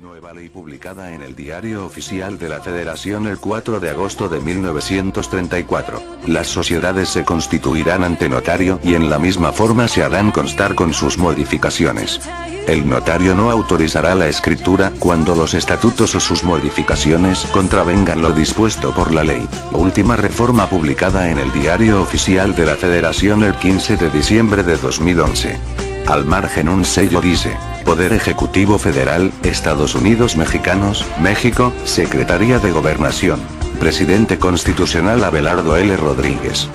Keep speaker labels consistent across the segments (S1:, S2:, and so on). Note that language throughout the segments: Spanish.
S1: Nueva ley publicada en el Diario Oficial de la Federación el 4 de agosto de 1934. Las sociedades se constituirán ante notario y en la misma forma se harán constar con sus modificaciones. El notario no autorizará la escritura cuando los estatutos o sus modificaciones contravengan lo dispuesto por la ley. Última reforma publicada en el Diario Oficial de la Federación el 15 de diciembre de 2011. Al margen un sello dice: Poder Ejecutivo Federal, Estados Unidos Mexicanos, México, Secretaría de Gobernación. Presidente Constitucional Abelardo L. Rodríguez.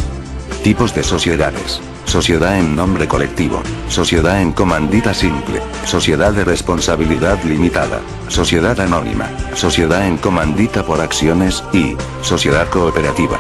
S1: Tipos de sociedades. Sociedad en nombre colectivo. Sociedad en comandita simple. Sociedad de responsabilidad limitada. Sociedad anónima. Sociedad en comandita por acciones y sociedad cooperativa.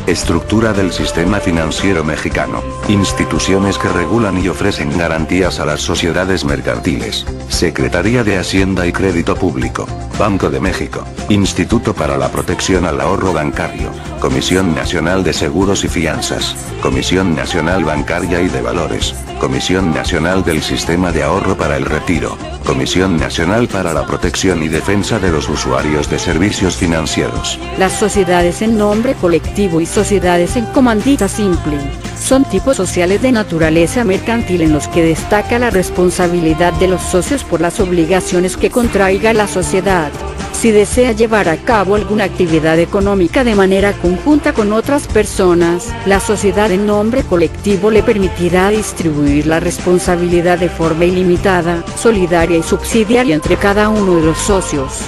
S1: Estructura del sistema financiero mexicano. Instituciones que regulan y ofrecen garantías a las sociedades mercantiles. Secretaría de Hacienda y Crédito Público. Banco de México. Instituto para la Protección al Ahorro Bancario. Comisión Nacional de Seguros y Fianzas. Comisión Nacional Bancaria y de Valores. Comisión Nacional del Sistema de Ahorro para el Retiro. Comisión Nacional para la Protección y Defensa de los Usuarios de Servicios Financieros.
S2: Las sociedades en nombre colectivo y sociedades en comandita simple son tipos sociales de naturaleza mercantil en los que destaca la responsabilidad de los socios por las obligaciones que contraiga la sociedad. Si desea llevar a cabo alguna actividad económica de manera conjunta con otras personas, la sociedad en nombre colectivo le permitirá distribuir la responsabilidad de forma ilimitada, solidaria y subsidiaria entre cada uno de los socios.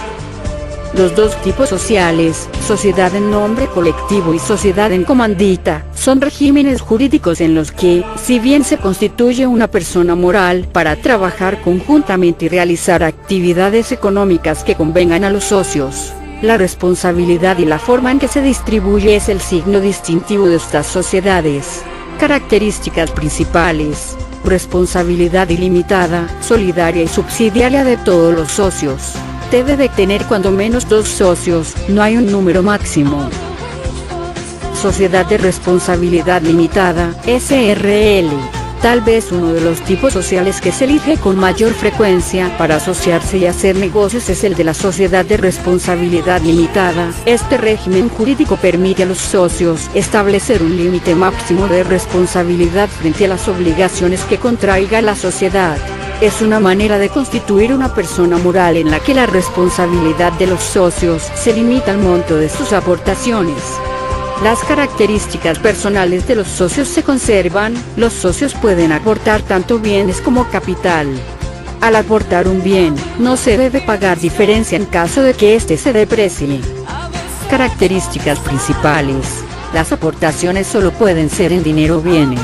S2: Los dos tipos sociales, sociedad en nombre colectivo y sociedad en comandita, son regímenes jurídicos en los que, si bien se constituye una persona moral para trabajar conjuntamente y realizar actividades económicas que convengan a los socios, la responsabilidad y la forma en que se distribuye es el signo distintivo de estas sociedades. Características principales: responsabilidad ilimitada, solidaria y subsidiaria de todos los socios. Debe de tener cuando menos 2 socios, no hay un número máximo. Sociedad de responsabilidad limitada, SRL. Tal vez uno de los tipos sociales que se elige con mayor frecuencia para asociarse y hacer negocios es el de la sociedad de responsabilidad limitada. Este régimen jurídico permite a los socios establecer un límite máximo de responsabilidad frente a las obligaciones que contraiga la sociedad. Es una manera de constituir una persona moral en la que la responsabilidad de los socios se limita al monto de sus aportaciones. Las características personales de los socios se conservan. Los socios pueden aportar tanto bienes como capital. Al aportar un bien, no se debe pagar diferencia en caso de que éste se deprecie. Características principales: las aportaciones solo pueden ser en dinero o bienes.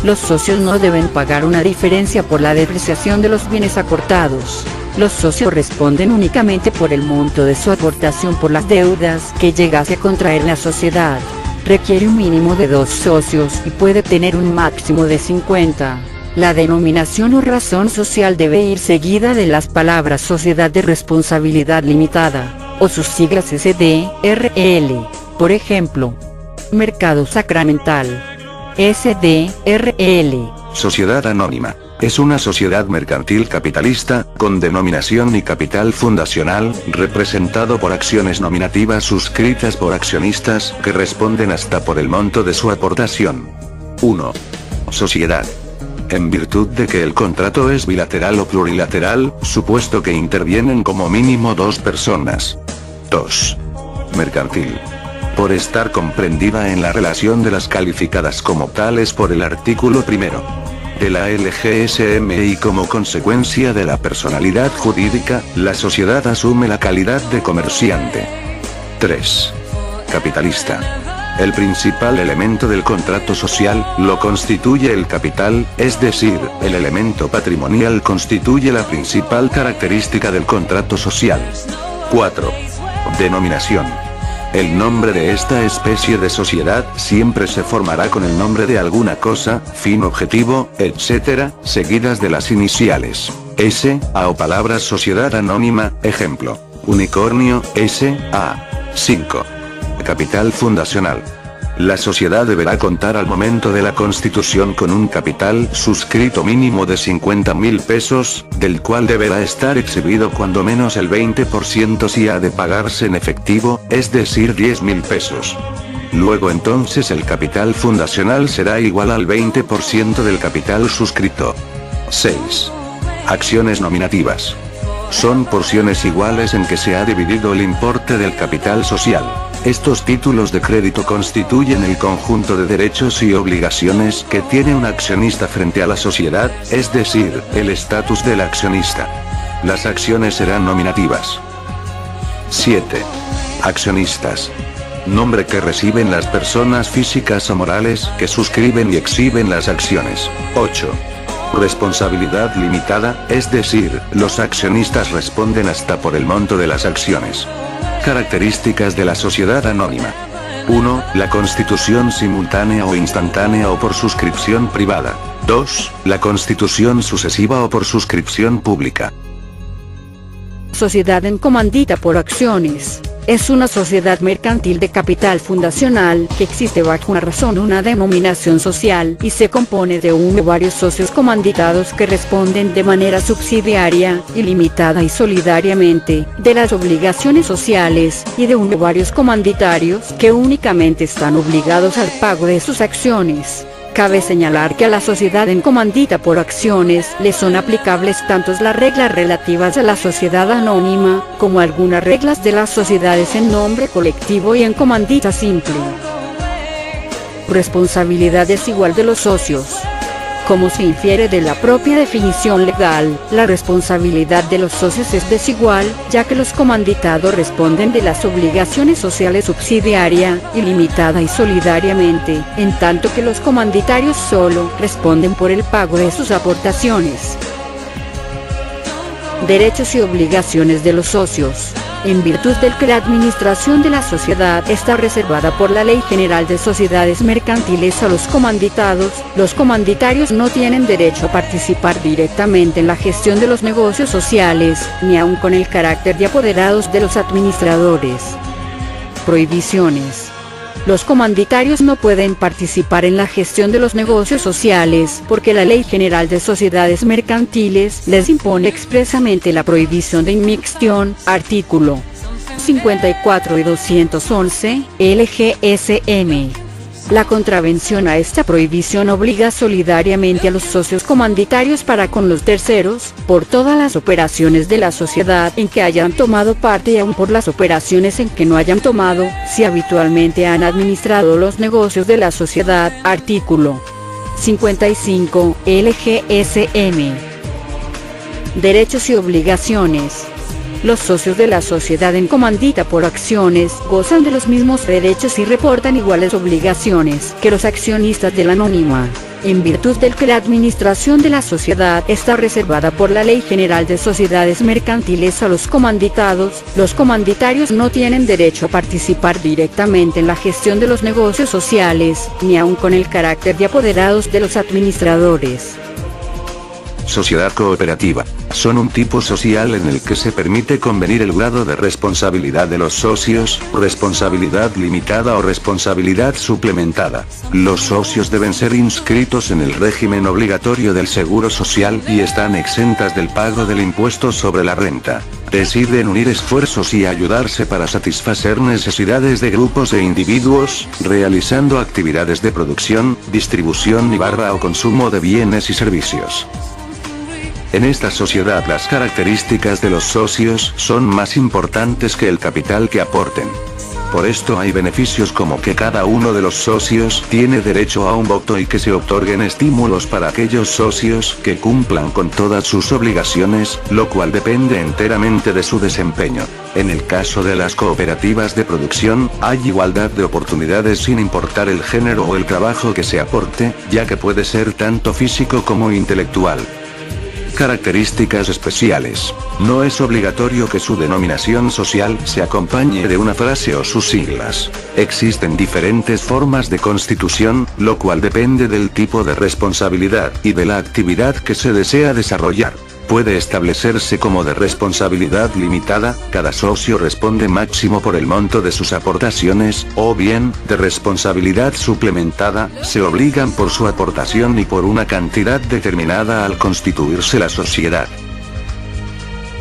S2: Los socios no deben pagar una diferencia por la depreciación de los bienes aportados. Los socios responden únicamente por el monto de su aportación por las deudas que llegase a contraer la sociedad. Requiere un mínimo de 2 socios y puede tener un máximo de 50. La denominación o razón social debe ir seguida de las palabras Sociedad de Responsabilidad Limitada, o sus siglas SDRL. Por ejemplo, Mercado Sacramental. SDRL.
S1: Sociedad Anónima. Es una sociedad mercantil capitalista, con denominación y capital fundacional, representado por acciones nominativas suscritas por accionistas que responden hasta por el monto de su aportación. 1. Sociedad. En virtud de que el contrato es bilateral o plurilateral, supuesto que intervienen como mínimo 2 personas. 2. Mercantil. Por estar comprendida en la relación de las calificadas como tales por el artículo 1 de la LGSM y como consecuencia de la personalidad jurídica, la sociedad asume la calidad de comerciante. 3. Capitalista. El principal elemento del contrato social lo constituye el capital, es decir, el elemento patrimonial constituye la principal característica del contrato social. 4. Denominación. El nombre de esta especie de sociedad siempre se formará con el nombre de alguna cosa, fin objetivo, etc., seguidas de las iniciales S, A o palabras sociedad anónima, ejemplo, unicornio, S, A. 5. Capital fundacional. La sociedad deberá contar al momento de la constitución con un capital suscrito mínimo de 50.000 pesos, del cual deberá estar exhibido cuando menos el 20% si ha de pagarse en efectivo, es decir 10.000 pesos. Luego entonces el capital fundacional será igual al 20% del capital suscrito. 6. Acciones nominativas. Son porciones iguales en que se ha dividido el importe del capital social. Estos títulos de crédito constituyen el conjunto de derechos y obligaciones que tiene un accionista frente a la sociedad, es decir, el estatus del accionista. Las acciones serán nominativas. 7. Accionistas. Nombre que reciben las personas físicas o morales que suscriben y exhiben las acciones. 8. Responsabilidad limitada, es decir, los accionistas responden hasta por el monto de las acciones. Características de la sociedad anónima. 1. La constitución simultánea o instantánea o por suscripción privada. 2. La constitución sucesiva o por suscripción pública.
S2: Sociedad en comandita por acciones. Es una sociedad mercantil de capital fundacional, que existe bajo una razón, una denominación social, y se compone de uno o varios socios comanditados que responden de manera subsidiaria, ilimitada y solidariamente, de las obligaciones sociales, y de uno o varios comanditarios, que únicamente están obligados al pago de sus acciones. Cabe señalar que a la sociedad en comandita por acciones le son aplicables tanto las reglas relativas a la sociedad anónima, como algunas reglas de las sociedades en nombre colectivo y en comandita simple. Responsabilidad desigual de los socios. Como se infiere de la propia definición legal, la responsabilidad de los socios es desigual, ya que los comanditados responden de las obligaciones sociales subsidiaria, ilimitada y solidariamente, en tanto que los comanditarios solo responden por el pago de sus aportaciones. Derechos y obligaciones de los socios. En virtud del que la administración de la sociedad está reservada por la Ley General de Sociedades Mercantiles a los comanditarios no tienen derecho a participar directamente en la gestión de los negocios sociales, ni aun con el carácter de apoderados de los administradores. Prohibiciones. Los comanditarios no pueden participar en la gestión de los negocios sociales, porque la Ley General de Sociedades Mercantiles les impone expresamente la prohibición de inmixtión, artículo 54 y 211, LGSM. La contravención a esta prohibición obliga solidariamente a los socios comanditarios para con los terceros, por todas las operaciones de la sociedad en que hayan tomado parte y aun por las operaciones en que no hayan tomado, si habitualmente han administrado los negocios de la sociedad, artículo 55, LGSM. Derechos y obligaciones. Los socios de la sociedad en comandita por acciones gozan de los mismos derechos y reportan iguales obligaciones que los accionistas de la anónima. En virtud del que la administración de la sociedad está reservada por la Ley General de Sociedades Mercantiles a los comanditarios no tienen derecho a participar directamente en la gestión de los negocios sociales, ni aun con el carácter de apoderados de los administradores.
S1: Sociedad cooperativa. Son un tipo social en el que se permite convenir el grado de responsabilidad de los socios, responsabilidad limitada o responsabilidad suplementada. Los socios deben ser inscritos en el régimen obligatorio del seguro social y están exentas del pago del impuesto sobre la renta. Deciden unir esfuerzos y ayudarse para satisfacer necesidades de grupos e individuos, realizando actividades de producción, distribución y o consumo de bienes y servicios. En esta sociedad las características de los socios son más importantes que el capital que aporten. Por esto hay beneficios como que cada uno de los socios tiene derecho a un voto y que se otorguen estímulos para aquellos socios que cumplan con todas sus obligaciones, lo cual depende enteramente de su desempeño. En el caso de las cooperativas de producción, hay igualdad de oportunidades sin importar el género o el trabajo que se aporte, ya que puede ser tanto físico como intelectual. Características especiales. No es obligatorio que su denominación social se acompañe de una frase o sus siglas. Existen diferentes formas de constitución, lo cual depende del tipo de responsabilidad y de la actividad que se desea desarrollar. Puede establecerse como de responsabilidad limitada, cada socio responde máximo por el monto de sus aportaciones, o bien, de responsabilidad suplementada, se obligan por su aportación y por una cantidad determinada al constituirse la sociedad.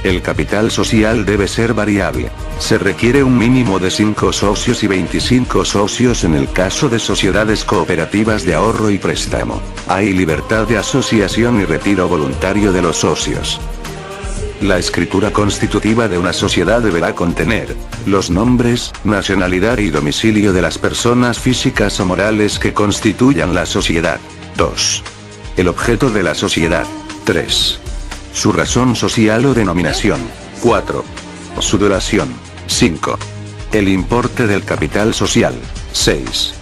S1: El capital social debe ser variable. Se requiere un mínimo de 5 socios y 25 socios en el caso de sociedades cooperativas de ahorro y préstamo. Hay libertad de asociación y retiro voluntario de los socios. La escritura constitutiva de una sociedad deberá contener los nombres, nacionalidad y domicilio de las personas físicas o morales que constituyan la sociedad. 2. El objeto de la sociedad. 3. Su razón social o denominación. 4. Su duración. 5. El importe del capital social. 6.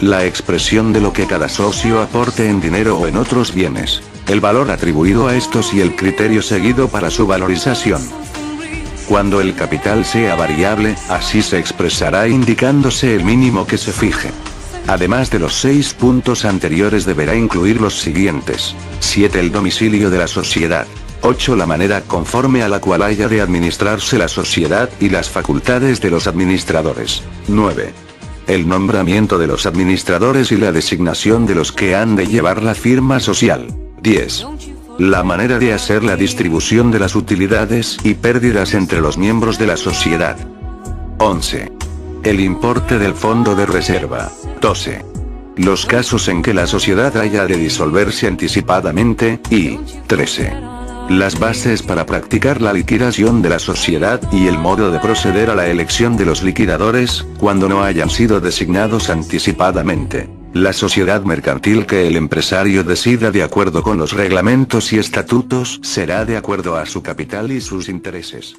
S1: La expresión de lo que cada socio aporte en dinero o en otros bienes. El valor atribuido a estos y el criterio seguido para su valorización. Cuando el capital sea variable, así se expresará indicándose el mínimo que se fije. Además de los 6 puntos anteriores deberá incluir los siguientes. 7. El domicilio de la sociedad. 8. La manera conforme a la cual haya de administrarse la sociedad y las facultades de los administradores. 9. El nombramiento de los administradores y la designación de los que han de llevar la firma social. 10. La manera de hacer la distribución de las utilidades y pérdidas entre los miembros de la sociedad. 11. El importe del fondo de reserva. 12. Los casos en que la sociedad haya de disolverse anticipadamente, y 13. Las bases para practicar la liquidación de la sociedad y el modo de proceder a la elección de los liquidadores, cuando no hayan sido designados anticipadamente. La sociedad mercantil que el empresario decida de acuerdo con los reglamentos y estatutos será de acuerdo a su capital y sus intereses.